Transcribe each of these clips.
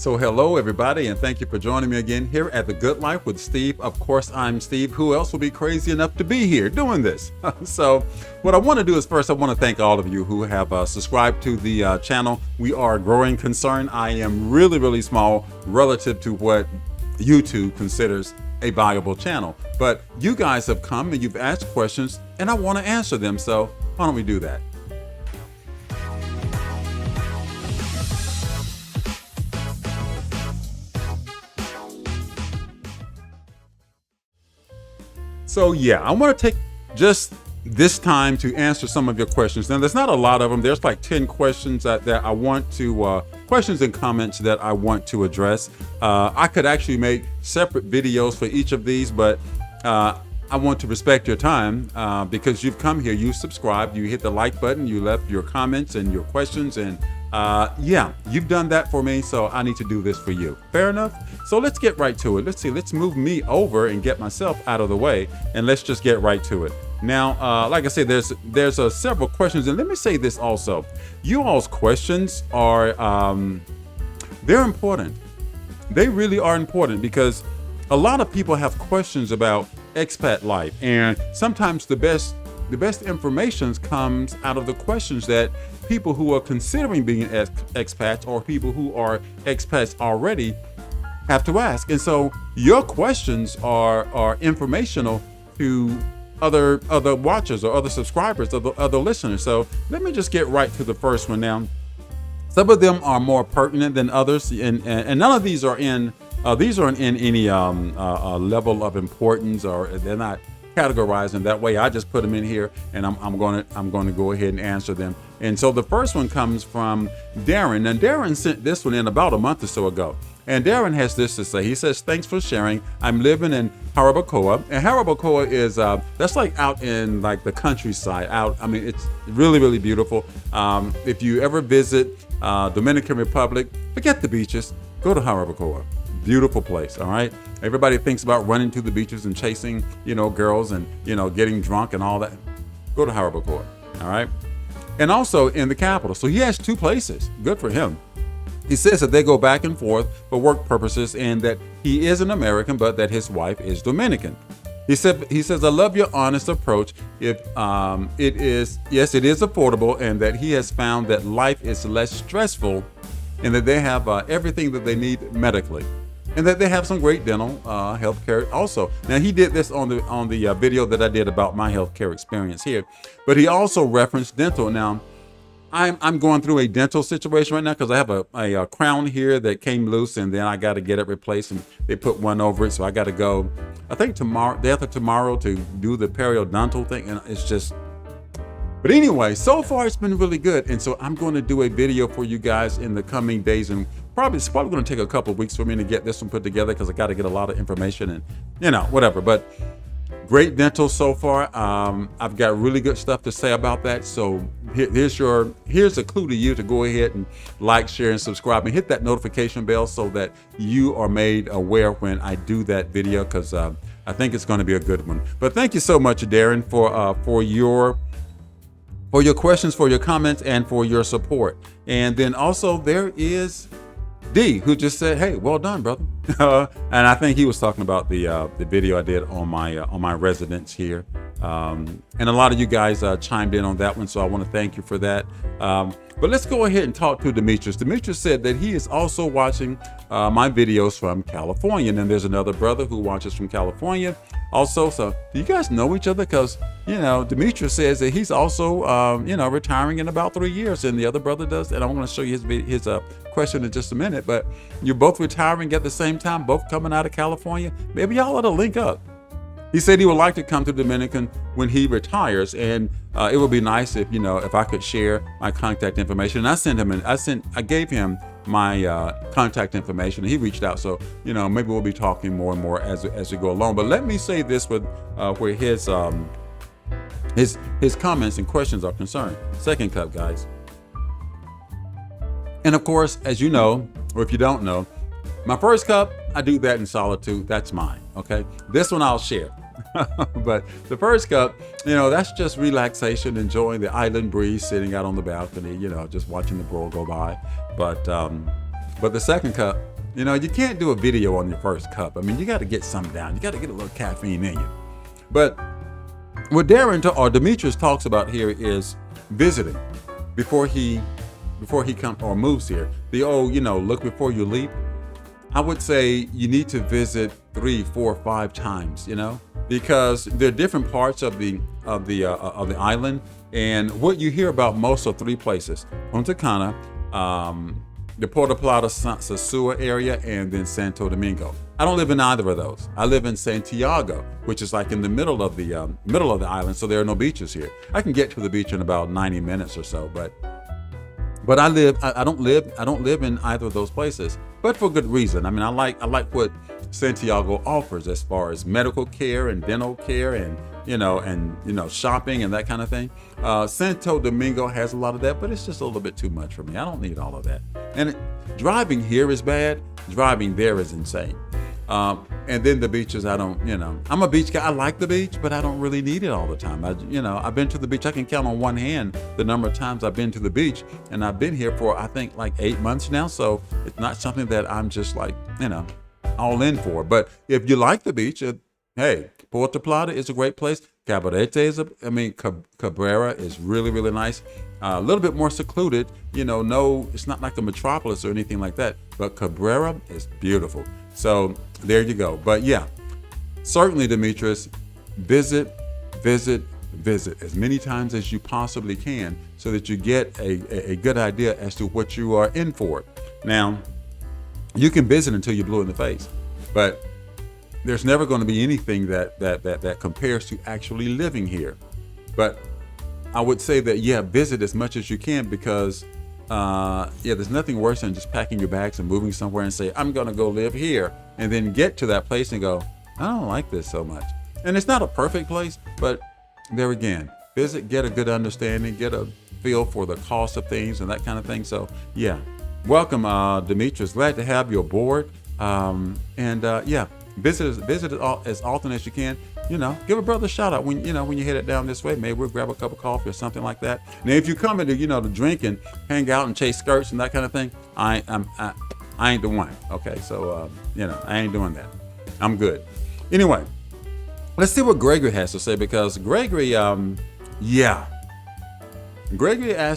So hello everybody, and thank you for joining me again here at The Good Life with Steve. Of course, I'm Steve. Who else will be crazy enough to be here doing this? So what I want to do is first, I want to thank all of you who have subscribed to the channel. We are a growing concern. I am really small relative to what YouTube considers a viable channel. But you guys have come and you've asked questions and I want to answer them. So why don't we do that? So yeah, I want to take just this time to answer some of your questions. Now, there's not a lot of them. There's like 10 questions that I want to, questions and comments that I want to address. I could actually make separate videos for each of these, but I want to respect your time because you've come here, you subscribed, you hit the like button, you left your comments and your questions, and yeah, you've done that for me, so I need to do this for you. Fair enough? So let's get right to it. Let's see, let's move me over and get myself out of the way, and let's just get right to it. Now, like I said, there's several questions, and let me say this also. You all's questions are, they're important. They really are important because a lot of people have questions about expat life, and sometimes the best information comes out of the questions that people who are considering being expats or people who are expats already have to ask. And so your questions are informational to other watchers or other subscribers, other listeners. So let me just get right to the first one now. Some of them are more pertinent than others, and none of these are in these aren't in any level of importance, or they're not categorized in that way. I just put them in here, and I'm going to go ahead and answer them. And so the first one comes from Darren. And Darren sent this one in about a month or so ago. And Darren has this to say. He says, "Thanks for sharing. I'm living in Jarabacoa." And Jarabacoa is that's like out in like the countryside. I mean, it's really beautiful. If you ever visit Dominican Republic, forget the beaches. Go to Jarabacoa. Beautiful place. All right. Everybody thinks about running to the beaches and chasing, girls and, getting drunk and all that. Go to Jarabacoa. All right. And also in the capital. So he has two places. Good for him. He says that they go back and forth for work purposes and that he is an American, but that his wife is Dominican. He says, "I love your honest approach. If it is affordable, and that he has found that life is less stressful and that they have everything that they need medically. And that they have some great dental health care also." Now, he did this on the video that I did about my healthcare experience here, but he also referenced dental. Now, I'm going through a dental situation right now because I have a crown here that came loose, and then I got to get it replaced, and they put one over it, so I got to go, I think day after tomorrow, to do the periodontal thing, and it's just. But anyway, so far it's been really good, and so I'm going to do a video for you guys in the coming days, and it's probably going to take a couple of weeks for me to get this one put together because I got to get a lot of information and whatever. But great dental so far. I've got really good stuff to say about that. So here's a clue to you to go ahead and like, share, and subscribe, and hit that notification bell so that you are made aware when I do that video, because I think it's going to be a good one. But thank you so much, Darren, for your questions, for your comments, and for your support. And then also there is D, who just said, "Hey, well done, brother." And I think he was talking about the video I did on my residence here. And a lot of you guys chimed in on that one, so I want to thank you for that. But let's go ahead and talk to Demetrius. Demetrius said that he is also watching my videos from California. And then there's another brother who watches from California also. So do you guys know each other? Because, Demetrius says that he's also, retiring in about 3 years. And the other brother does. And I'm going to show you his question in just a minute. But you're both retiring at the same time, both coming out of California. Maybe y'all ought to link up. He said he would like to come to Dominican when he retires, and it would be nice if I could share my contact information. And I gave him my contact information, and he reached out. So maybe we'll be talking more and more as we go along. But let me say this with where his comments and questions are concerned. Second cup, guys. And of course, as you know, or if you don't know, my first cup, I do that in solitude. That's mine. Okay. This one I'll share. But the first cup, that's just relaxation, enjoying the island breeze, sitting out on the balcony, just watching the world go by. But But the second cup, you can't do a video on your first cup. I mean, you got to get something down. You got to get a little caffeine in you. But what Demetrius talks about here is visiting before he comes or moves here. The old, look before you leap. I would say you need to visit 3, 4, 5 times, because there are different parts of the island, and what you hear about most are 3 places: Punta Cana, the Puerto Plata, Sosua area, and then Santo Domingo. I don't live in either of those. I live in Santiago, which is like in the middle of the island, so there are no beaches here. I can get to the beach in about 90 minutes or so, but I don't live in either of those places, but for good reason. I mean, I like what Santiago offers as far as medical care and dental care and shopping and that kind of thing. Santo Domingo has a lot of that, but it's just a little bit too much for me. I don't need all of that. And driving here is bad. Driving there is insane. And then the beaches, I'm a beach guy. I like the beach, but I don't really need it all the time. I've been to the beach. I can count on one hand the number of times I've been to the beach, and I've been here for, I think, like 8 months now. So it's not something that I'm just like, all in for. But if you like the beach, hey, Puerto Plata is a great place. Cabrera is really, really nice. A little bit more secluded, no, it's not like a metropolis or anything like that, but Cabrera is beautiful. So there you go. But yeah, certainly, Demetrius, visit as many times as you possibly can so that you get a good idea as to what you are in for. Now, you can visit until you're blue in the face, but there's never going to be anything that compares to actually living here. But I would say that, visit as much as you can because, there's nothing worse than just packing your bags and moving somewhere and say, I'm going to go live here, and then get to that place and go, I don't like this so much. And it's not a perfect place, but there again, visit, get a good understanding, get a feel for the cost of things and that kind of thing. So, welcome, Demetrius. Glad to have you aboard. Visit as often as you can. Give a brother a shout out when you head it down this way. Maybe we'll grab a cup of coffee or something like that. Now, if you come into to drink and hang out and chase skirts and that kind of thing, I ain't the one. Okay, so I ain't doing that. I'm good. Anyway, let's see what Gregory has to say, because Gregory asked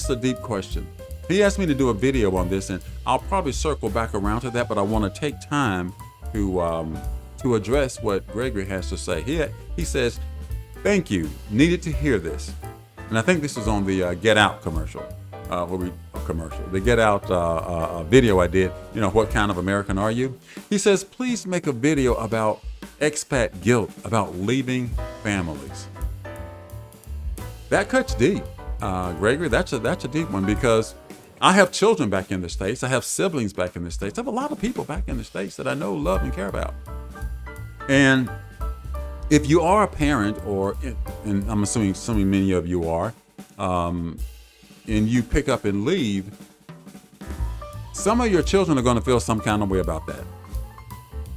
a deep question. He asked me to do a video on this, and I'll probably circle back around to that, but I want to take time to address what Gregory has to say. He says, thank you, needed to hear this. And I think this is on the Get Out commercial, the Get Out video I did, what kind of American are you? He says, please make a video about expat guilt, about leaving families. That cuts deep, Gregory. That's a deep one, because I have children back in the States. I have siblings back in the States. I have a lot of people back in the States that I know, love, and care about. And if you are a parent, and I'm assuming many of you are, and you pick up and leave, some of your children are going to feel some kind of way about that.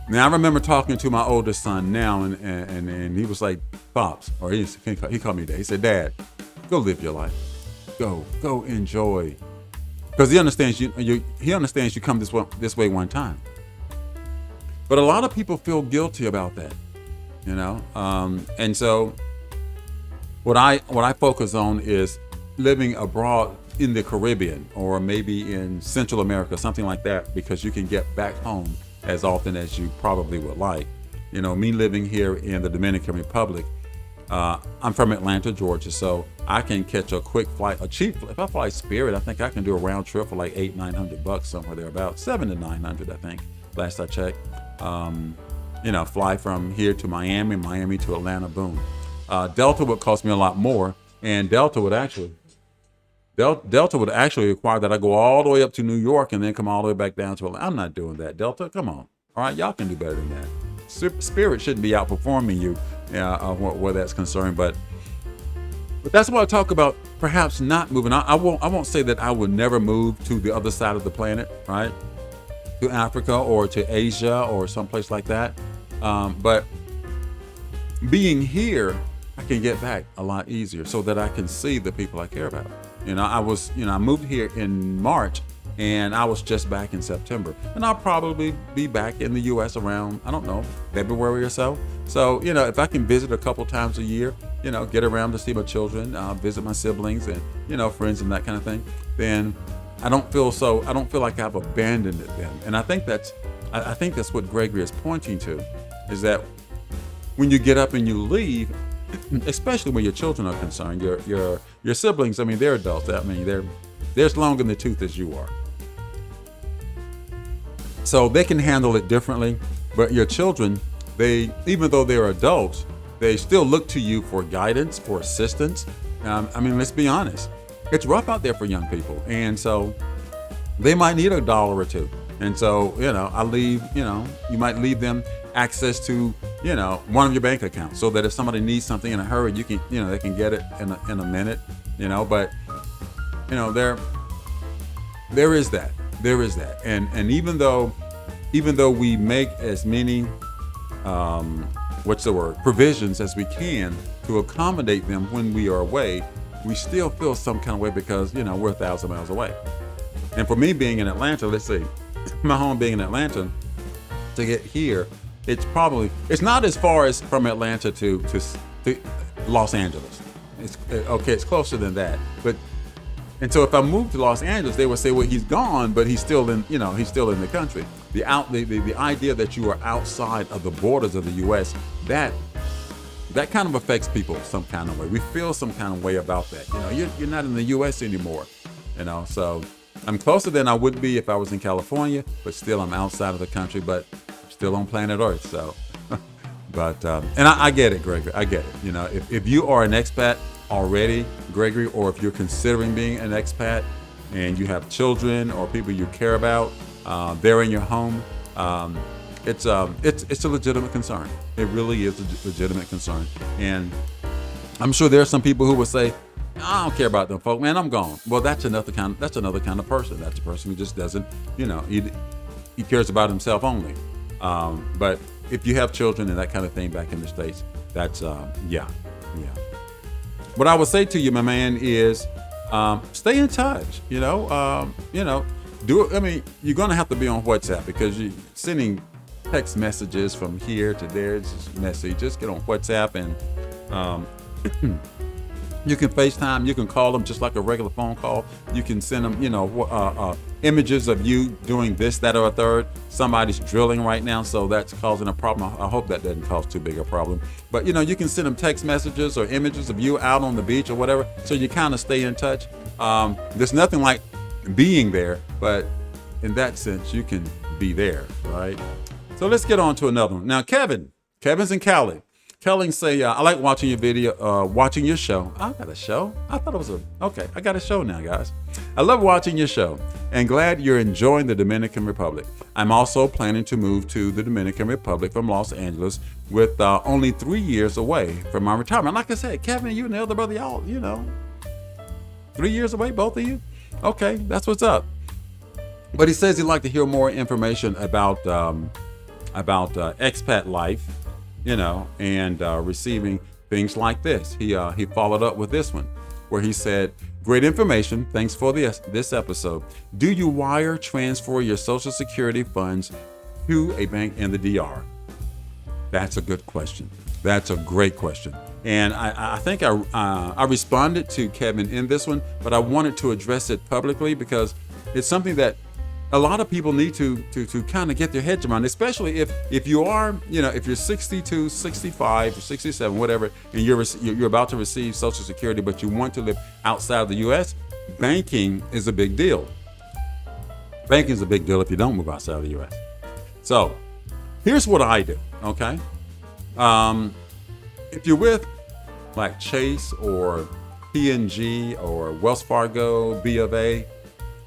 Now, I remember talking to my oldest son now, and he was like, Pops, or he called me Dad. He said, Dad, go live your life. Go enjoy. Because he understands you come this way one time. But a lot of people feel guilty about that, and so what I focus on is living abroad in the Caribbean or maybe in Central America, something like that, because you can get back home as often as you probably would like. Me living here in the Dominican Republic, I'm from Atlanta, Georgia, so I can catch a quick flight, if I fly Spirit, I think I can do a round trip for like $800-900 somewhere there, about $700 to $900, I think, last I checked. Fly from here to Miami to Atlanta, boom. Delta would cost me a lot more, and Delta would actually require that I go all the way up to New York and then come all the way back down to Atlanta. I'm not doing that. Delta, come on. All right, y'all can do better than that. Spirit shouldn't be outperforming you where that's concerned, but that's what I talk about, perhaps not moving. I won't say that I would never move to the other side of the planet, right? To Africa or to Asia or someplace like that. But being here, I can get back a lot easier so that I can see the people I care about. I moved here in March And I was just back in September. And I'll probably be back in the U.S. around, I don't know, February or so. So, if I can visit a couple times a year, get around to see my children, visit my siblings and, friends and that kind of thing, then I don't feel like I've abandoned them. And I think that's what Gregory is pointing to, is that when you get up and you leave, especially when your children are concerned, your siblings, I mean, they're adults. I mean, they're as long in the tooth as you are. So they can handle it differently, but your children, even though they're adults, they still look to you for guidance, for assistance. I mean, let's be honest. It's rough out there for young people. And so they might need $1 or $2. And so, I leave, you might leave them access to, one of your bank accounts, so that if somebody needs something in a hurry, you can, they can get it in a minute, but, there is that. And even though we make as many, provisions as we can to accommodate them when we are away, we still feel some kind of way because, we're 1,000 miles away. And for me being in Atlanta, let's see, my home being in Atlanta, to get here, it's not as far as from Atlanta to Los Angeles. It's closer than that. And so if I move to Los Angeles, they would say, well, he's gone, but he's still in the country. The idea that you are outside of the borders of the U.S., that kind of affects people some kind of way. We feel some kind of way about that. You're not in the U.S. anymore. So I'm closer than I would be if I was in California, but still I'm outside of the country, but I'm still on planet Earth. So, but and I get it, Gregory. I get it. If you are an expat already, Gregory, or if you're considering being an expat and you have children or people you care about, they're in your home. It's a legitimate concern. It really is a legitimate concern. And I'm sure there are some people who will say, I don't care about them folk, man, I'm gone. Well, that's another kind of person. That's a person who just doesn't, he cares about himself only. But if you have children and that kind of thing back in the States, that's, yeah. What I would say to you, my man, is stay in touch. Do it. I mean, you're gonna have to be on WhatsApp because you're sending text messages from here to there. It's just messy. Just get on WhatsApp and you can FaceTime. You can call them just like a regular phone call. You can send them, images of you doing this, that, or a third. Somebody's drilling right now, so that's causing a problem. I hope that doesn't cause too big a problem. But, you can send them text messages or images of you out on the beach or whatever, so you kind of stay in touch. There's nothing like being there, but in that sense, you can be there, right? So let's get on to another one. Now, Kevin's in Cali. Kelly say, I like watching your video, watching your show. I got a show? I thought it was okay, I got a show now, guys. I love watching your show and glad you're enjoying the Dominican Republic. I'm also planning to move to the Dominican Republic from Los Angeles with only 3 years away from my retirement. Like I said, Kevin, you and the other brother, y'all, 3 years away, both of you? Okay, that's what's up. But he says he'd like to hear more information about expat life, and receiving things like this. He followed up with this one where he said, great information. Thanks for this episode. Do you wire transfer your Social Security funds to a bank in the DR? That's a good question. That's a great question. And I think I responded to Kevin in this one, but I wanted to address it publicly because it's something that a lot of people need to kind of get their heads around, especially if you are, if you're 62, 65, or 67, whatever, and you're about to receive Social Security, but you want to live outside of the U.S., banking is a big deal. Banking is a big deal if you don't move outside of the U.S. So here's what I do, okay? If you're with like Chase or P&G or Wells Fargo, B of A,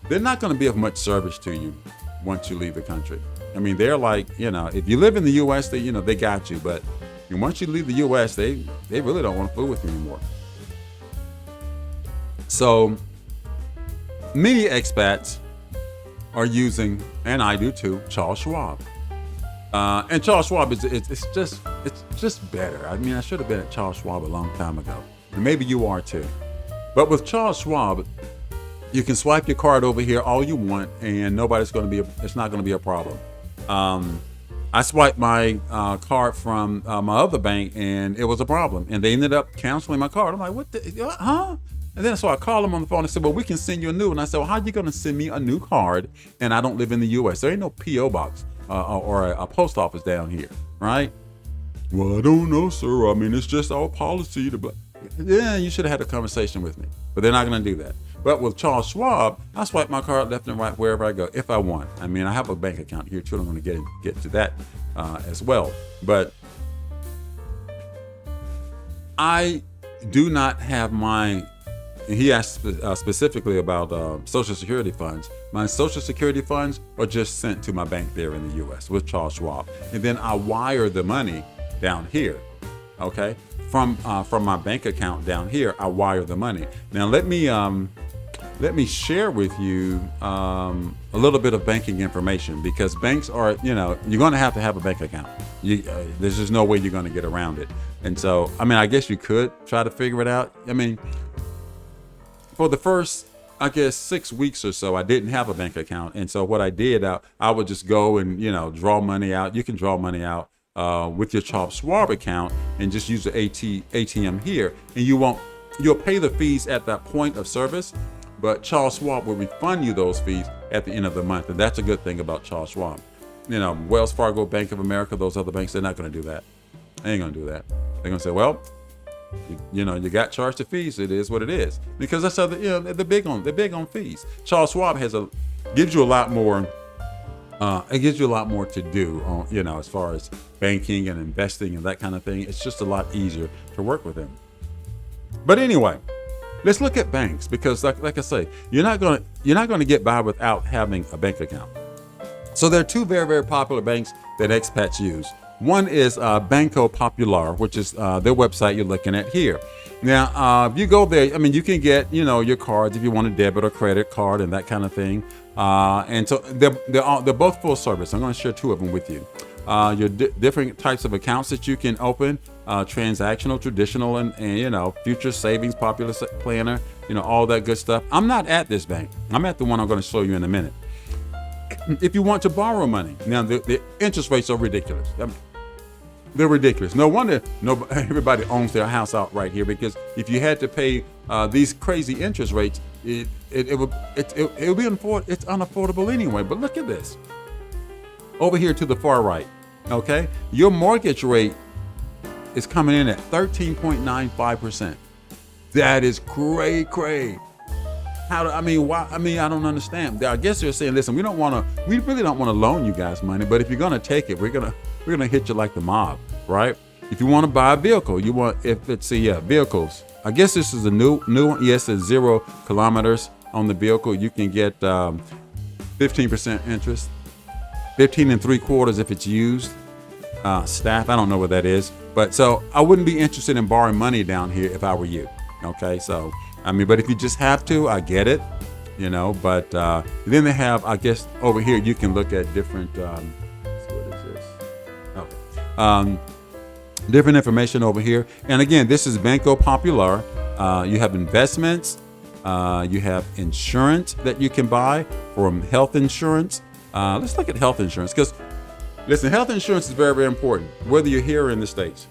they're not going to be of much service to you once you leave the country. I mean, they're like, if you live in the U.S., they got you. But once you leave the U.S., they really don't want to fool with you anymore. So many expats are using, and I do too, Charles Schwab. And Charles Schwab it's just better. I mean, I should have been at Charles Schwab a long time ago. And maybe you are too. But with Charles Schwab, You can swipe your card over here all you want, and it's not going to be a problem. I swiped my card from my other bank, and it was a problem. And they ended up canceling my card. I'm like, what the, huh? And then so I called them on the phone and said, well, we can send you a new one. And I said, well, how are you going to send me a new card? And I don't live in the U.S. There ain't no P.O. box or a post office down here, right? Well, I don't know, sir. I mean, it's just our policy to. Yeah, you should have had a conversation with me. But they're not going to do that. But with Charles Schwab, I swipe my card left and right wherever I go, if I want. I mean, I have a bank account here too. I'm going to get to that as well. But I do not have my. He asked specifically about Social Security funds. My Social Security funds are just sent to my bank there in the U.S. with Charles Schwab, and then I wire the money down here. Okay, from my bank account down here, I wire the money. Now let me share with you a little bit of banking information, because banks are, you're going to have a bank account. There's just no way you're going to get around it. And so, I mean, I guess you could try to figure it out. I mean, for the first, 6 weeks or so, I didn't have a bank account. And so what I did, I would just go and, draw money out. You can draw money out with your Charles Schwab account and just use the ATM here. And you'll pay the fees at that point of service, but Charles Schwab will refund you those fees at the end of the month. And that's a good thing about Charles Schwab. Wells Fargo, Bank of America, those other banks, they're not going to do that. They ain't going to do that. They're going to say, well, you got charged the fees. It is what it is, because that's they're big on fees. Charles Schwab gives you a lot more. It gives you a lot more to do on, as far as banking and investing and that kind of thing. It's just a lot easier to work with them. But anyway, let's look at banks, because like I say, you're not going to get by without having a bank account. So there are two very, very popular banks that expats use. One is Banco Popular, which is their website you're looking at here. Now, if you go there, I mean, you can get, your cards if you want a debit or credit card and that kind of thing. And so they're both full service. I'm going to share two of them with you. Your different types of accounts that you can open, transactional, traditional, and future savings, popular planner, all that good stuff. I'm not at this bank. I'm at the one I'm going to show you in a minute. If you want to borrow money, now the interest rates are ridiculous. They're ridiculous. No wonder everybody owns their house outright here, because if you had to pay these crazy interest rates, it would be it's unaffordable anyway. But look at this. Over here to the far right, okay? Your mortgage rate is coming in at 13.95%. That is cray. Why? I don't understand. I guess they're saying, listen, we really don't want to loan you guys money, but if you're gonna take it, we're gonna hit you like the mob, right? If you want to buy a vehicle, vehicles. I guess this is a new one. Yes, it's 0 kilometers on the vehicle. You can get 15% interest, 15 3/4 if it's used. Staff, I don't know what that is, but so I wouldn't be interested in borrowing money down here if I were you. Okay, so. But if you just have to, I get it, but then they have, I guess, over here, you can look at different, what is this? Okay. Different information over here. And again, this is Banco Popular. You have investments, you have insurance that you can buy from health insurance. Let's look at health insurance, because listen, health insurance is very, very important, whether you're here or in the States.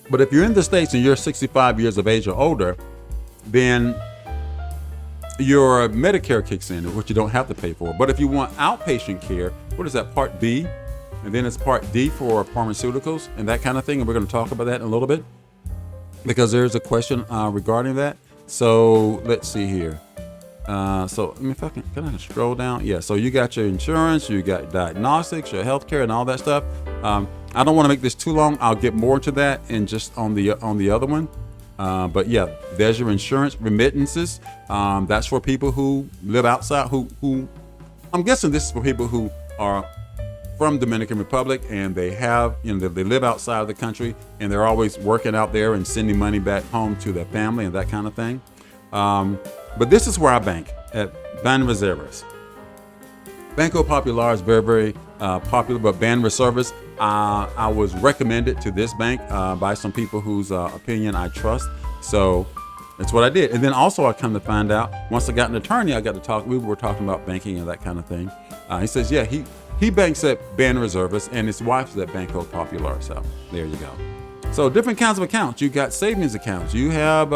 But if you're in the States and you're 65 years of age or older, then your Medicare kicks in, which you don't have to pay for. But if you want outpatient care, what is that, Part B? And then it's Part D for pharmaceuticals and that kind of thing. And we're going to talk about that in a little bit, because there's a question regarding that. So let's see here. If I can I scroll down? Yeah, so you got your insurance, you got diagnostics, your healthcare, and all that stuff. I don't want to make this too long. I'll get more into that in just on the other one. But yeah, there's your insurance, remittances. That's for people who live outside. Who I'm guessing this is for people who are from Dominican Republic and they have, they live outside of the country and they're always working out there and sending money back home to their family and that kind of thing. But this is where I bank, at Banreservas. Banco Popular is very, very popular, but Banreservas, I was recommended to this bank by some people whose opinion I trust. So That's what I did. And then also I come to find out, once I got an attorney, I got to talk, we were talking about banking and that kind of thing. He says, yeah, he banks at Banreservas and his wife's at Banco Popular. So there you go. So different kinds of accounts. You got savings accounts. You have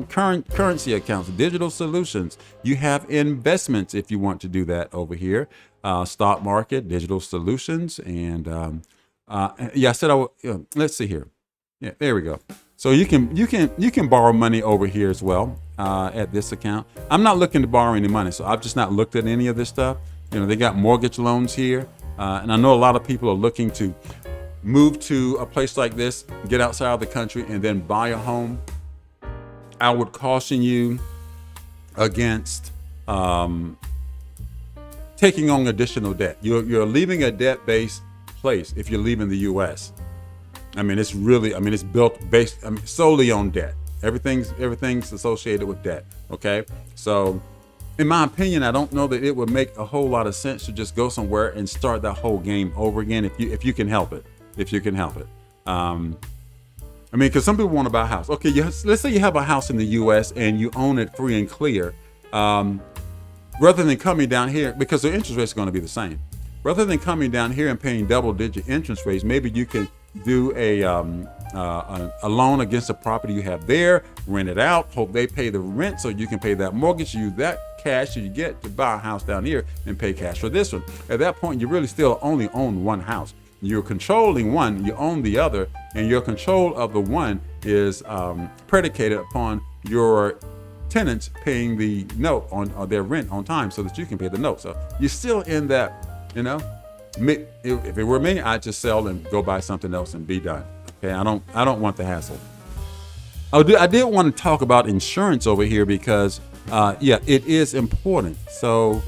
currency accounts, digital solutions. You have investments if you want to do that over here. Stock market, digital solutions. And I said, let's see here. Yeah, there we go. So you can borrow money over here as well at this account. I'm not looking to borrow any money, so I've just not looked at any of this stuff. They got mortgage loans here, and I know a lot of people are looking to move to a place like this, get outside of the country, and then buy a home. I would caution you against taking on additional debt. You're leaving a debt-based place if you're leaving the U.S. It's built based solely on debt. Everything's associated with debt. Okay, so in my opinion, I don't know that it would make a whole lot of sense to just go somewhere and start that whole game over again if you can help it. Because some people want to buy a house. Okay, let's say you have a house in the U.S. and you own it free and clear. Rather than coming down here, because the interest rates are going to be the same. Rather than coming down here and paying double-digit interest rates, maybe you can do a loan against the property you have there, rent it out, hope they pay the rent so you can pay that mortgage, use that cash you get to buy a house down here and pay cash for this one. At that point, you really still only own one house. You're controlling one, you own the other, and your control of the one is predicated upon your tenants paying the note or their rent on time so that you can pay the note. So you're still in that, if it were me, I'd just sell and go buy something else and be done. Okay, I don't want the hassle. I did want to talk about insurance over here because it is important. So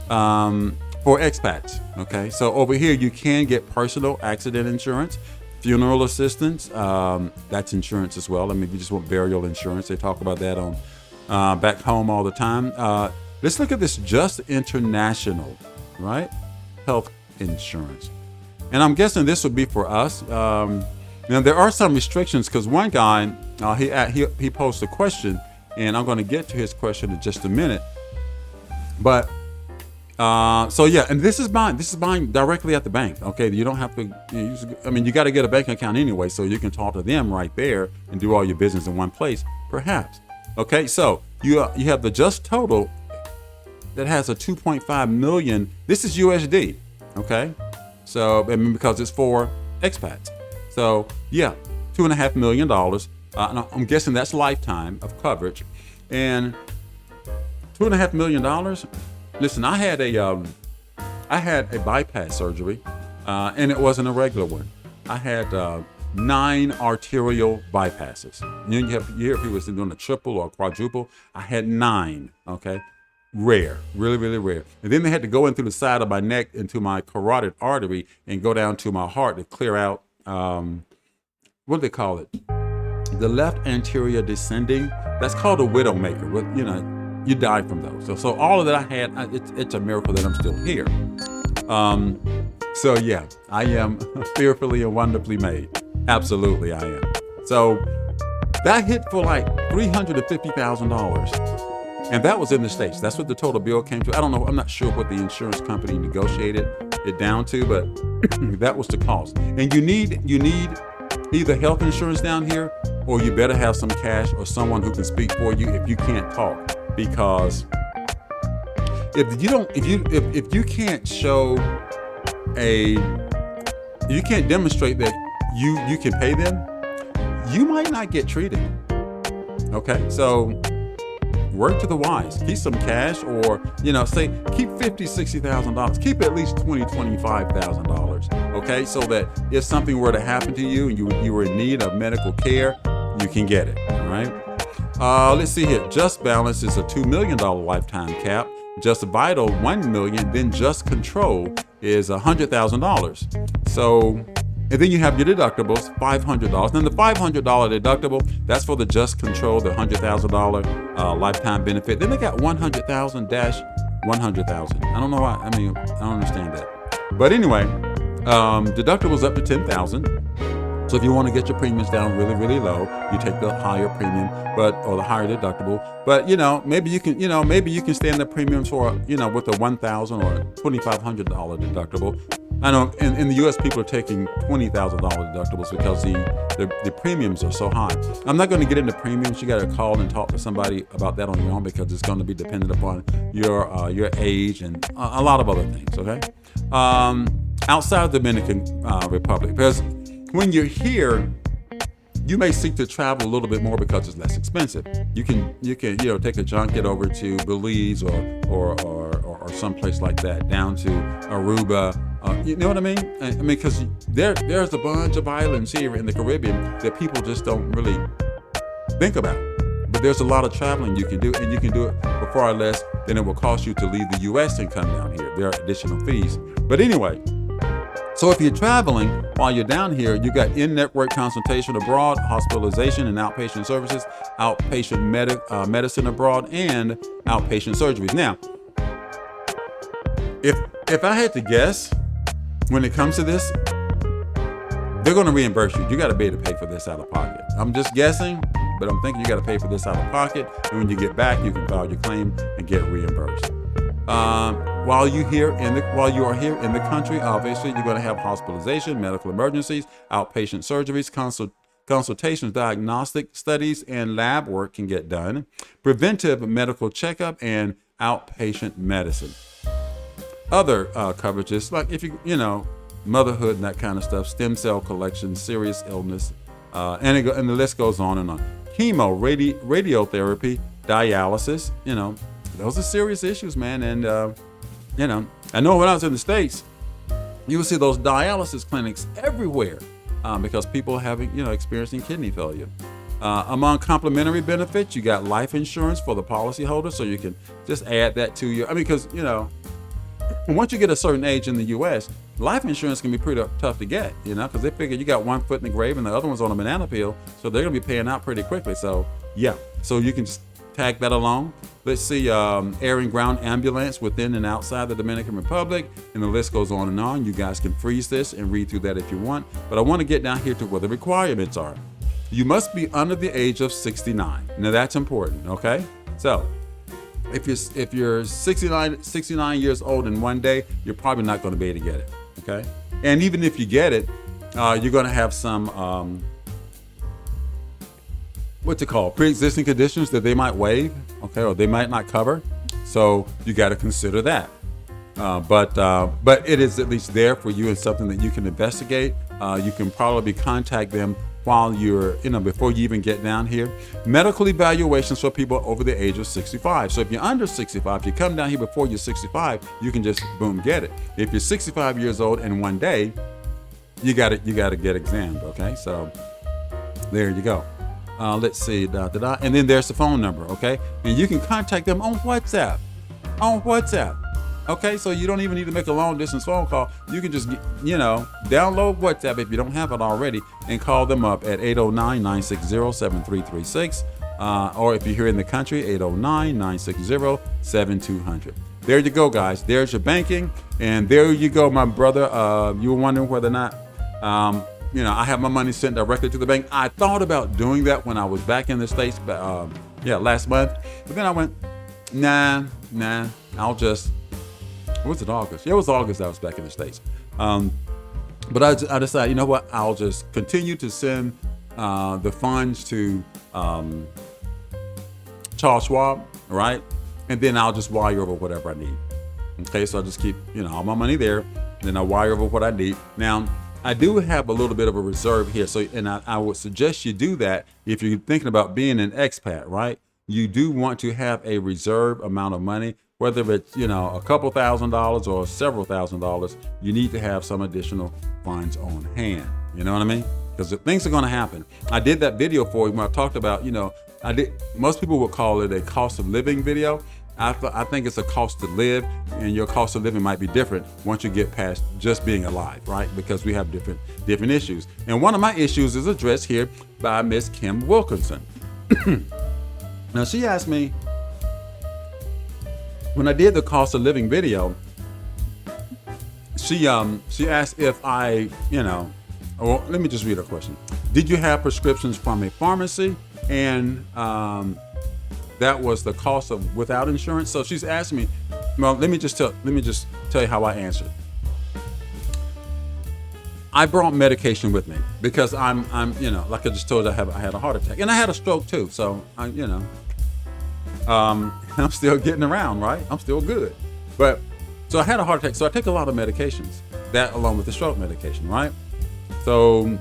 for expats, okay, so over here you can get personal accident insurance, funeral assistance, that's insurance as well. You just want burial insurance. They talk about that on back home all the time. Let's look at this Just International, right? Health insurance. And I'm guessing this would be for us. Now there are some restrictions because one guy, he posed a question, and I'm going to get to his question in just a minute. But and this is buying directly at the bank. Okay, you don't have to. You got to get a bank account anyway, so you can talk to them right there and do all your business in one place, perhaps. Okay, so you have the Just Total that has a 2.5 million. This is USD. Okay, so because it's for expats. So yeah, $2.5 million. I'm guessing that's lifetime of coverage, and $2.5 million. Listen, I had a bypass surgery, and it wasn't a regular one. I had 9 arterial bypasses. You hear people doing a triple or a quadruple. I had 9. Okay, rare, really, really rare. And then they had to go in through the side of my neck into my carotid artery and go down to my heart to clear out. What do they call it? The left anterior descending. That's called a widowmaker. You die from those. So all of that I had, it's a miracle that I'm still here. So yeah, I am fearfully and wonderfully made. Absolutely, I am. So that hit for like $350,000, and that was in the States. That's what the total bill came to. I don't know. I'm not sure what the insurance company negotiated it down to, but that was the cost. And you need either health insurance down here, or you better have some cash or someone who can speak for you if you can't talk. Because if you can't show you can't demonstrate that you can pay them, you might not get treated. Okay, so work to the wise. Keep some cash, or say keep $50,000-$60,000. Keep at least $20,000-$25,000. Okay, so that if something were to happen to you and you were in need of medical care, you can get it. All right. Let's see here. Just Balance is a $2 million lifetime cap. Just Vital, $1 million. Then Just Control is $100,000. So, and then you have your deductibles, $500. Then the $500 deductible, that's for the Just Control, the $100,000 lifetime benefit. Then they got $100,000-$100,000. I don't know why. I don't understand that. But anyway, deductibles up to $10,000. So if you want to get your premiums down really, really low, you take the higher premium, or the higher deductible. But maybe you can stay in the premiums for with a $1,000 or $2,500 deductible. I know in the U.S. people are taking $20,000 deductibles because the premiums are so high. I'm not going to get into premiums. You got to call and talk to somebody about that on your own because it's going to be dependent upon your age and a lot of other things. Okay, outside the Dominican Republic, because when you're here, you may seek to travel a little bit more because it's less expensive. You can take a junket over to Belize or someplace like that, down to Aruba. You know what I mean? I mean, because there's a bunch of islands here in the Caribbean that people just don't really think about. But there's a lot of traveling you can do, and you can do it for far less than it will cost you to leave the U.S. and come down here. There are additional fees. But anyway, so if you're traveling while you're down here, you got in-network consultation abroad, hospitalization and outpatient services, outpatient medicine abroad, and outpatient surgeries. Now, if I had to guess, when it comes to this, they're going to reimburse you. You got to be able to pay for this out of pocket. I'm just guessing, but I'm thinking you got to pay for this out of pocket. And when you get back, you can file your claim and get reimbursed. While you are here in the country, obviously you're going to have hospitalization, medical emergencies, outpatient surgeries, consultations, diagnostic studies, and lab work can get done. Preventive medical checkup and outpatient medicine. Other coverages, like if motherhood and that kind of stuff, stem cell collection, serious illness, and the list goes on and on. Chemo, radiotherapy, dialysis, those are serious issues, man. And, I know when I was in the States, you would see those dialysis clinics everywhere because people experiencing kidney failure. Among complementary benefits, you got life insurance for the policyholder, so you can just add that to your, because, once you get a certain age in the U.S., life insurance can be pretty tough to get, because they figure you got one foot in the grave and the other one's on a banana peel, so they're going to be paying out pretty quickly. So, yeah, so you can just tag that along. Let's see, air and ground ambulance within and outside the Dominican Republic, and the list goes on and on. You guys can freeze this and read through that if you want, but I want to get down here to what the requirements are. You must be under the age of 69. Now that's important, okay? So, if you're 69 years old in one day, you're probably not going to be able to get it, okay? And even if you get it, you're going to have some pre-existing conditions that they might waive, okay, or they might not cover. So you got to consider that. But it is at least there for you and something that you can investigate. You can probably contact them while you're, before you even get down here. Medical evaluations for people over the age of 65. So if you're under 65, if you come down here before you're 65, you can just boom, get it. If you're 65 years old in one day, you got to get examined, okay? So there you go. Let's see, and then there's the phone number, okay? And you can contact them on WhatsApp. Okay, so you don't even need to make a long distance phone call. You can just, download WhatsApp if you don't have it already and call them up at 809-960-7336. Or if you're here in the country, 809-960-7200. There you go, guys. There's your banking. And there you go, my brother. You were wondering whether or not, I have my money sent directly to the bank. I thought about doing that when I was back in the States, last month. But then I went, nah, I'll just... Was it August? Yeah, it was August I was back in the States. But I decided, you know what? I'll just continue to send the funds to Charles Schwab, right? And then I'll just wire over whatever I need. Okay, so I just keep, all my money there. And then I wire over what I need. Now, I do have a little bit of a reserve here. So, and I would suggest you do that if you're thinking about being an expat, right? You do want to have a reserve amount of money. Whether it's, a couple $1,000s or several $1,000s, you need to have some additional funds on hand. You know what I mean? Because things are going to happen. I did that video for you when I talked about, most people would call it a cost of living video. I think it's a cost to live, and your cost of living might be different once you get past just being alive, right? Because we have different issues. And one of my issues is addressed here by Miss Kim Wilkinson. Now, she asked me, when I did the cost of living video, she asked if I, Well, let me just read her question. Did you have prescriptions from a pharmacy? And that was the cost of without insurance. So she's asking me. Well, let me just tell you how I answered. I brought medication with me because I'm like I just told you, I had a heart attack and I had a stroke too. So I'm still getting around, right? I'm still good. But so I had a heart attack. So I take a lot of medications, that along with the stroke medication, right? So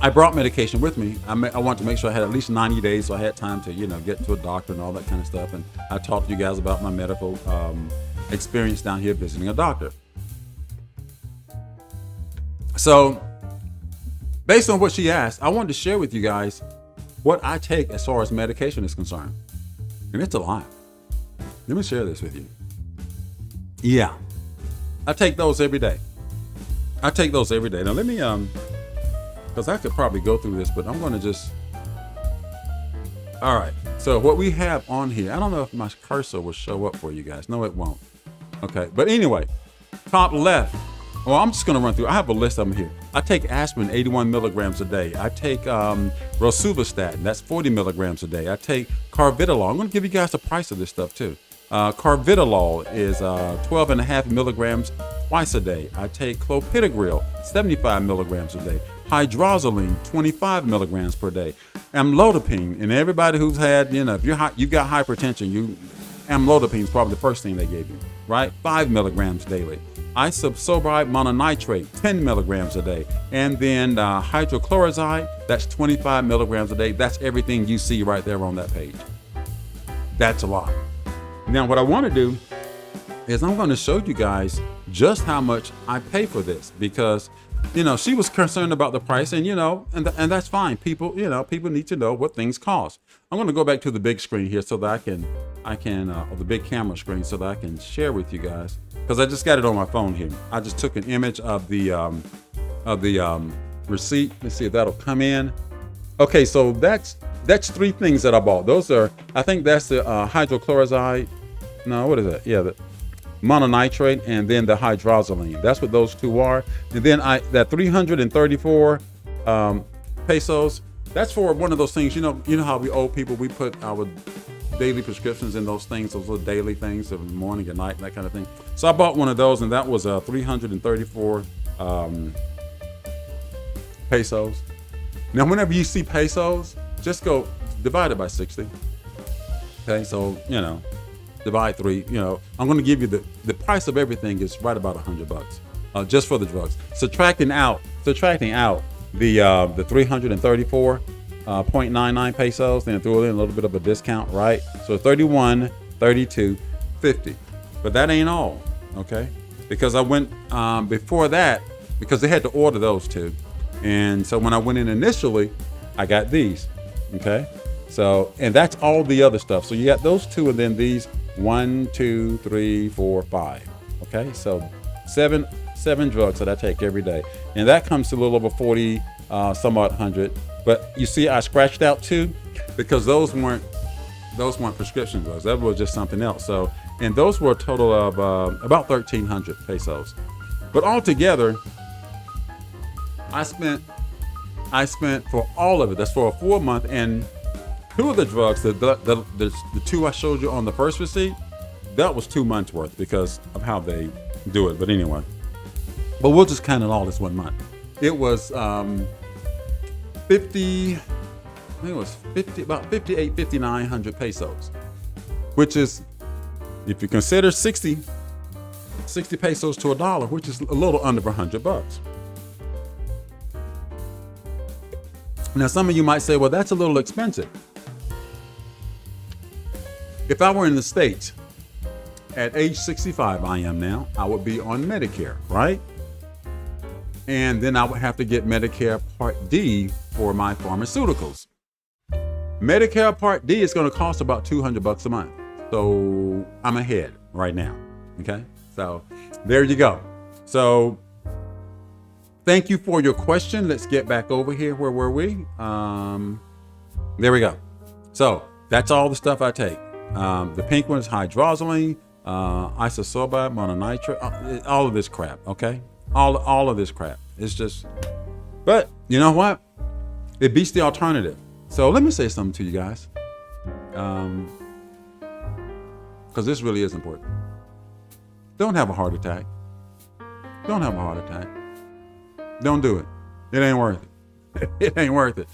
I brought medication with me. I wanted to make sure I had at least 90 days, so I had time to, get to a doctor and all that kind of stuff. And I talked to you guys about my medical experience down here visiting a doctor. So based on what she asked, I wanted to share with you guys what I take as far as medication is concerned. And it's a lot. Let me share this with you. Yeah, I take those every day. Now let me, because I could probably go through this, but I'm going to just, all right. So what we have on here, I don't know if my cursor will show up for you guys. No, it won't. Okay. But anyway, top left. Well, I'm just going to run through. I have a list of them here. I take aspirin, 81 milligrams a day. I take rosuvastatin, that's 40 milligrams a day. I take carvedilol. I'm going to give you guys the price of this stuff too. Carvedilol is 12.5 milligrams twice a day. I take clopidogrel, 75 milligrams a day. Hydroxyline, 25 milligrams per day. Amlodipine, and everybody who's had, if you've got hypertension, amlodipine is probably the first thing they gave you, right? 5 milligrams daily. Isosobride mononitrate, 10 milligrams a day. And then hydrochloride, that's 25 milligrams a day. That's everything you see right there on that page. That's a lot. Now, what I want to do is I'm going to show you guys just how much I pay for this because, she was concerned about the price and, and that's fine. People need to know what things cost. I'm going to go back to the big screen here so that I can, or the big camera screen so that I can share with you guys because I just got it on my phone here. I just took an image of the receipt. Let's see if that'll come in. Okay. So that's three things that I bought. Those are, I think that's the hydrochloride. No, what is that? Yeah, the mononitrate and then the hydroxyline. That's what those two are. And then that 334 pesos. That's for one of those things. You know how we old people, we put our daily prescriptions in those things, those little daily things of morning and night, that kind of thing. So I bought one of those, and that was 334 pesos. Now, whenever you see pesos, just go divide it by 60. Okay, so divide 3. I'm going to give you the price of everything is right about $100 just for the drugs. Subtracting out the 334.99 pesos, then throw in a little bit of a discount, right? So 31, 32, 50. But that ain't all, okay? Because I went before that because they had to order those two, and so when I went in initially, I got these, okay? So, and that's all the other stuff. So you got those two, and then these 1, 2, 3, 4, 5. Okay, so seven drugs that I take every day, and that comes to a little over 40, somewhat 100. But you see, I scratched out 2 because those weren't prescription drugs. That was just something else. So, and those were a total of about 1,300 pesos. But altogether, I spent for all of it. That's for a 4-month, and 2 of the drugs, the 2 I showed you on the first receipt, that was 2 months worth because of how they do it. But anyway, but we'll just count it all as 1 month. It was 50, I think it was 50, about 5,900 pesos, which is, if you consider 60 pesos to $1, which is a little under $100. Now, some of you might say, well, that's a little expensive. If I were in the States at age 65, I am now, I would be on Medicare, right? And then I would have to get Medicare Part D for my pharmaceuticals. Medicare Part D is going to cost about $200 a month. So I'm ahead right now. Okay. So there you go. So thank you for your question. Let's get back over here. Where were we? There we go. So that's all the stuff I take. The pink one is hydroxyline, isosorbide, mononitrate, all of this crap. Okay. All of this crap. It's just, but you know what? It beats the alternative. So let me say something to you guys. Because this really is important. Don't have a heart attack. Don't have a heart attack. Don't do it. It ain't worth it. It ain't worth it.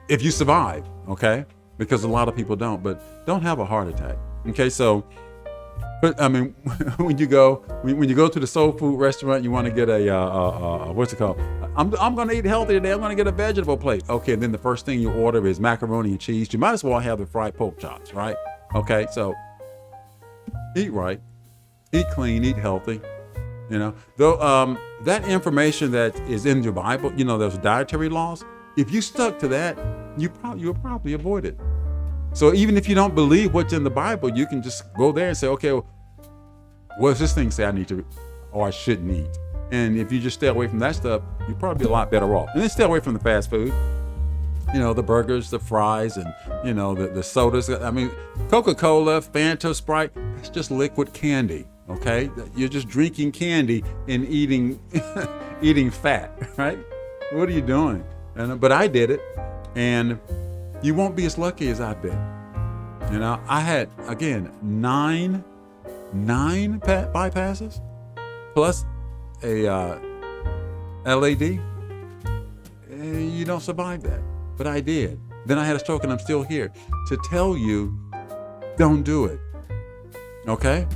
If you survive, okay? Because a lot of people don't, but don't have a heart attack. Okay, so, but I mean, when you go to the soul food restaurant, you want to get a what's it called? I'm going to eat healthy today. I'm going to get a vegetable plate. Okay, and then the first thing you order is macaroni and cheese. You might as well have the fried pork chops, right? Okay, so eat right, eat clean, eat healthy. You know, though that information that is in your Bible, you know, those dietary laws. If you stuck to that, you'll probably avoid it. So even if you don't believe what's in the Bible, you can just go there and say, okay, well, what does this thing say I need to, or I shouldn't eat? And if you just stay away from that stuff, you'll probably be a lot better off. And then stay away from the fast food. You know, the burgers, the fries, and, you know, the sodas. I mean, Coca-Cola, Fanta, Sprite, it's just liquid candy, okay? You're just drinking candy and eating eating fat, right? What are you doing? But I did it, and you won't be as lucky as I've been. You know, I had, again, nine bypasses, plus a LAD. You don't survive that. But I did. Then I had a stroke, and I'm still here to tell you, don't do it. Okay?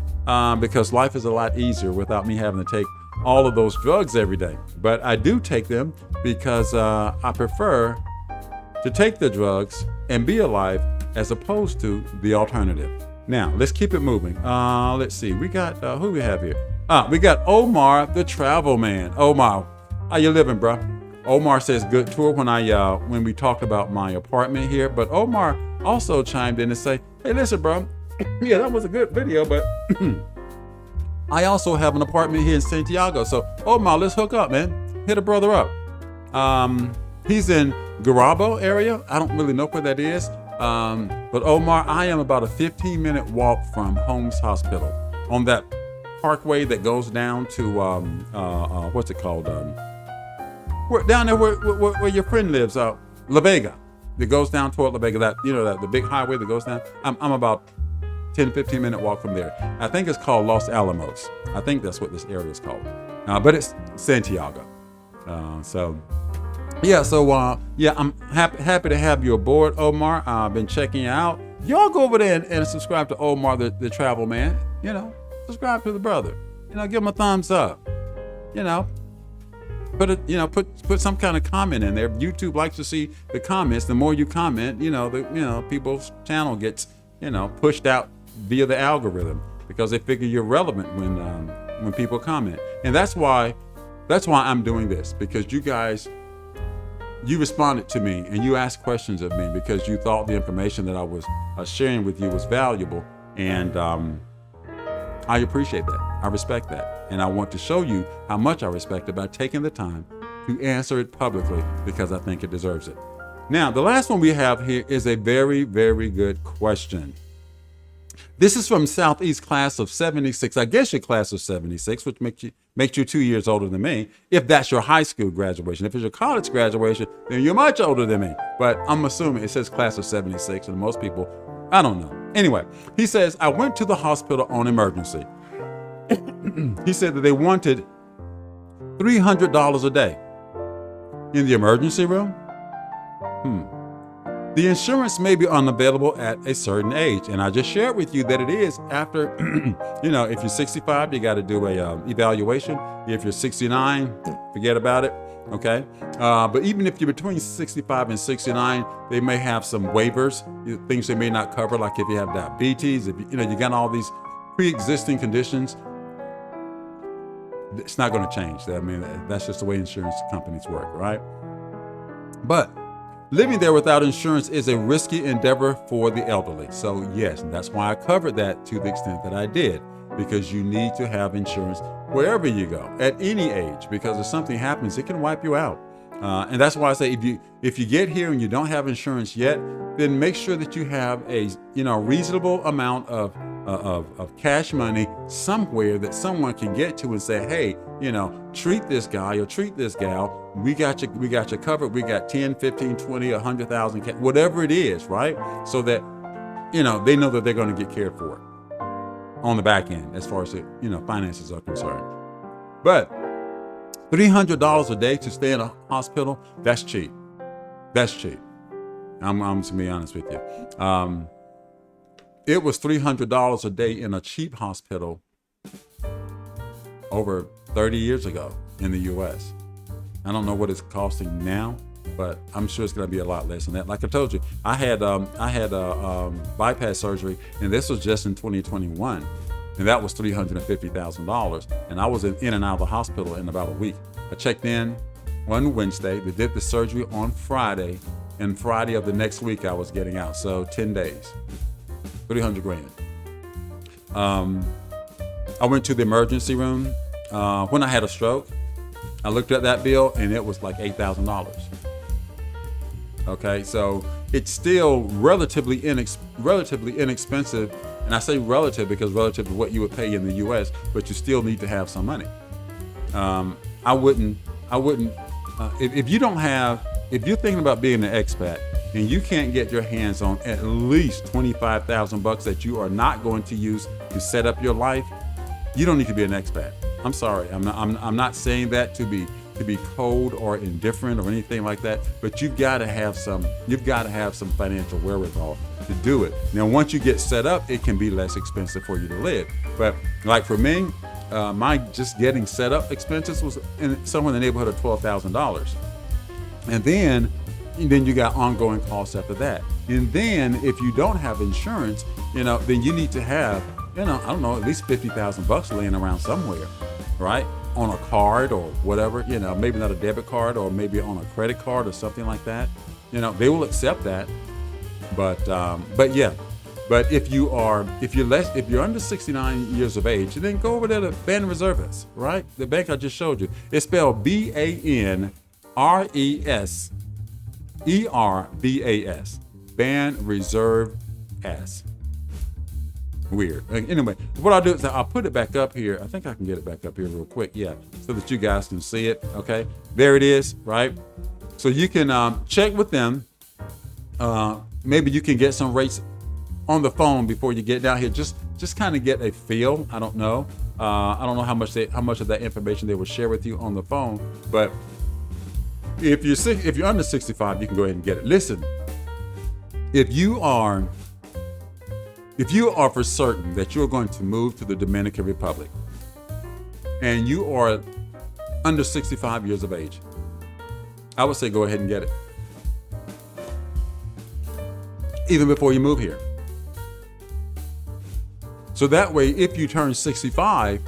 Because life is a lot easier without me having to take all of those drugs every day. But I do take them because I prefer to take the drugs and be alive as opposed to the alternative. Now, let's keep it moving. Let's see. We got, who we have here? We got Omar, the travel man. Omar, how you living, bro? Omar says good tour when we talked about my apartment here. But Omar also chimed in and say, hey, listen, bro. Yeah, that was a good video, but I also have an apartment here in Santiago. So Omar, let's hook up, man. Hit a brother up. He's in Garabo area. I don't really know where that is. But Omar, I am about a 15-minute walk from Holmes Hospital on that parkway that goes down to what's it called? Down there where your friend lives, La Vega. It goes down toward La Vega. That, you know, that the big highway that goes down. I'm about 10-15-minute walk from there. I think it's called Los Alamos. I think that's what this area is called. But it's Santiago. I'm happy to have you aboard, Omar. I've been checking you out. Y'all go over there and subscribe to Omar, the travel man. You know, subscribe to the brother. You know, give him a thumbs up. You know, put some kind of comment in there. YouTube likes to see the comments. The more you comment, people's channel gets, pushed out via the algorithm because they figure you're relevant when people comment. And that's why I'm doing this, because you guys, you responded to me and you asked questions of me because you thought the information that I was sharing with you was valuable. And I appreciate that. I respect that. And I want to show you how much I respect it by taking the time to answer it publicly because I think it deserves it. Now, the last one we have here is a very, very good question. This is from Southeast class of 76. I guess your class of 76, which makes you 2 years older than me, if that's your high school graduation. If it's your college graduation, then you're much older than me. But I'm assuming it says class of 76, and most people, I don't know. Anyway, he says, I went to the hospital on emergency. He said that they wanted $300 a day in the emergency room. The insurance may be unavailable at a certain age. And I just shared with you that it is after, if you're 65, you got to do a evaluation. If you're 69, forget about it. Okay. But even if you're between 65 and 69, they may have some waivers, things they may not cover, like if you have diabetes, if you got all these pre-existing conditions. It's not going to change. I mean, that's just the way insurance companies work, right? But living there without insurance is a risky endeavor for the elderly. So yes, that's why I covered that to the extent that I did, because you need to have insurance wherever you go at any age, because if something happens, it can wipe you out. And that's why I say if you get here and you don't have insurance yet, then make sure that you have a reasonable amount of of cash money somewhere that someone can get to and say, hey, treat this guy or treat this gal. We got you covered. We got 10, 15, 20, 100,000, whatever it is, right? So that, they know that they're going to get cared for on the back end as far as finances are concerned. But $300 a day to stay in a hospital, that's cheap. That's cheap. I'm just gonna be honest with you. It was $300 a day in a cheap hospital over 30 years ago in the U.S. I don't know what it's costing now, but I'm sure it's going to be a lot less than that. Like I told you, I had bypass surgery, and this was just in 2021, and that was $350,000. And I was in and out of the hospital in about a week. I checked in on Wednesday. They did the surgery on Friday, and Friday of the next week I was getting out. So 10 days. $300,000. I went to the emergency room when I had a stroke. I looked at that bill and it was like $8,000. Okay, so it's still relatively inexpensive, and I say relative because relative to what you would pay in the U.S., but you still need to have some money. I wouldn't. If you're thinking about being an expat, and you can't get your hands on at least $25,000 that you are not going to use to set up your life, you don't need to be an expat. I'm sorry. I'm not saying that to be cold or indifferent or anything like that, but you've got to have some financial wherewithal to do it. Now, once you get set up, it can be less expensive for you to live. But like for me, my just getting set up expenses was somewhere in the neighborhood of $12,000. And then you got ongoing costs after that. And then if you don't have insurance, then you need to have, I don't know, at least $50,000 laying around somewhere, right? On a card or whatever, maybe not a debit card, or maybe on a credit card or something like that. They will accept that. But yeah. But if you're under 69 years of age, then go over there to Ban Reservas, right? The bank I just showed you. It's spelled BANRESERVAS. Ban Reserve S. Weird. Anyway, what I'll do is I'll put it back up here. I think I can get it back up here real quick. Yeah, so that you guys can see it. Okay, there it is. Right. So you can check with them. Maybe you can get some rates on the phone before you get down here. Just kind of get a feel. I don't know. I don't know how much of that information they will share with you on the phone. But if you're under 65, you can go ahead and get it. Listen, if you are for certain that you're going to move to the Dominican Republic and you are under 65 years of age, I would say go ahead and get it. Even before you move here. So that way, if you turn 65,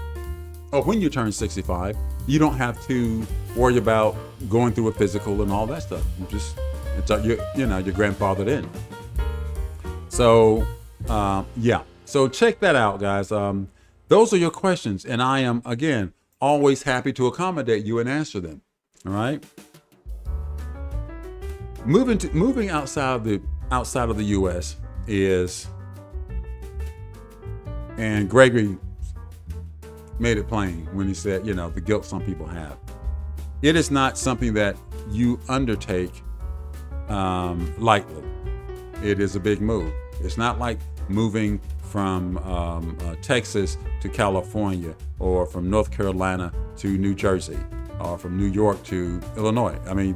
or when you turn 65, you don't have to worry about going through a physical and all that stuff. You're grandfathered in. So, yeah. So check that out, guys. Those are your questions, and I am, again, always happy to accommodate you and answer them. All right. Moving outside of the U.S. is, and Gregory made it plain when he said, the guilt some people have. It is not something that you undertake lightly. It is a big move. It's not like moving from Texas to California, or from North Carolina to New Jersey, or from New York to Illinois. I mean,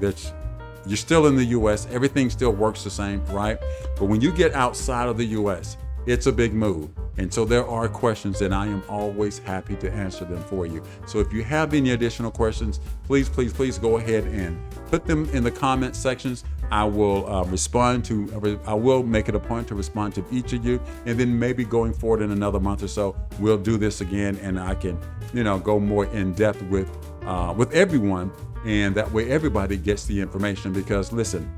you're still in the U.S. Everything still works the same, right? But when you get outside of the U.S., it's a big move. And so there are questions, and I am always happy to answer them for you. So if you have any additional questions, please go ahead and put them in the comment sections. I will I will make it a point to respond to each of you. And then maybe going forward in another month or so, we'll do this again, and I can, go more in depth with everyone. And that way everybody gets the information, because listen,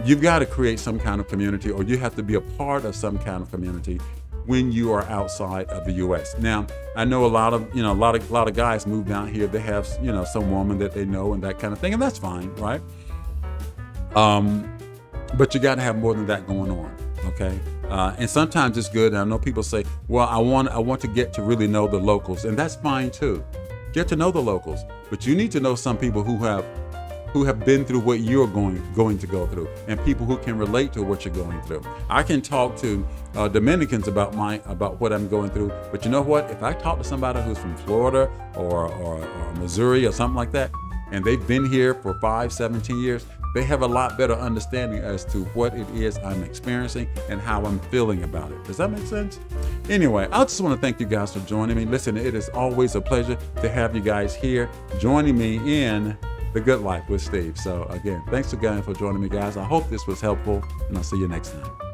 you've got to create some kind of community, or you have to be a part of some kind of community when you are outside of the U.S. Now, I know a lot of guys move down here. They have, some woman that they know and that kind of thing, and that's fine, right? But you got to have more than that going on, okay? And sometimes it's good. And I know people say, well, I want to get to really know the locals, and that's fine too. Get to know the locals, but you need to know some people who have been through what you're going to go through, and people who can relate to what you're going through. I can talk to Dominicans about what I'm going through, but you know what? If I talk to somebody who's from Florida or Missouri or something like that, and they've been here for 5, 17 years, they have a lot better understanding as to what it is I'm experiencing and how I'm feeling about it. Does that make sense? Anyway, I just want to thank you guys for joining me. Listen, it is always a pleasure to have you guys here joining me in The Good Life with Steve. So again, thanks again for joining me, guys. I hope this was helpful, and I'll see you next time.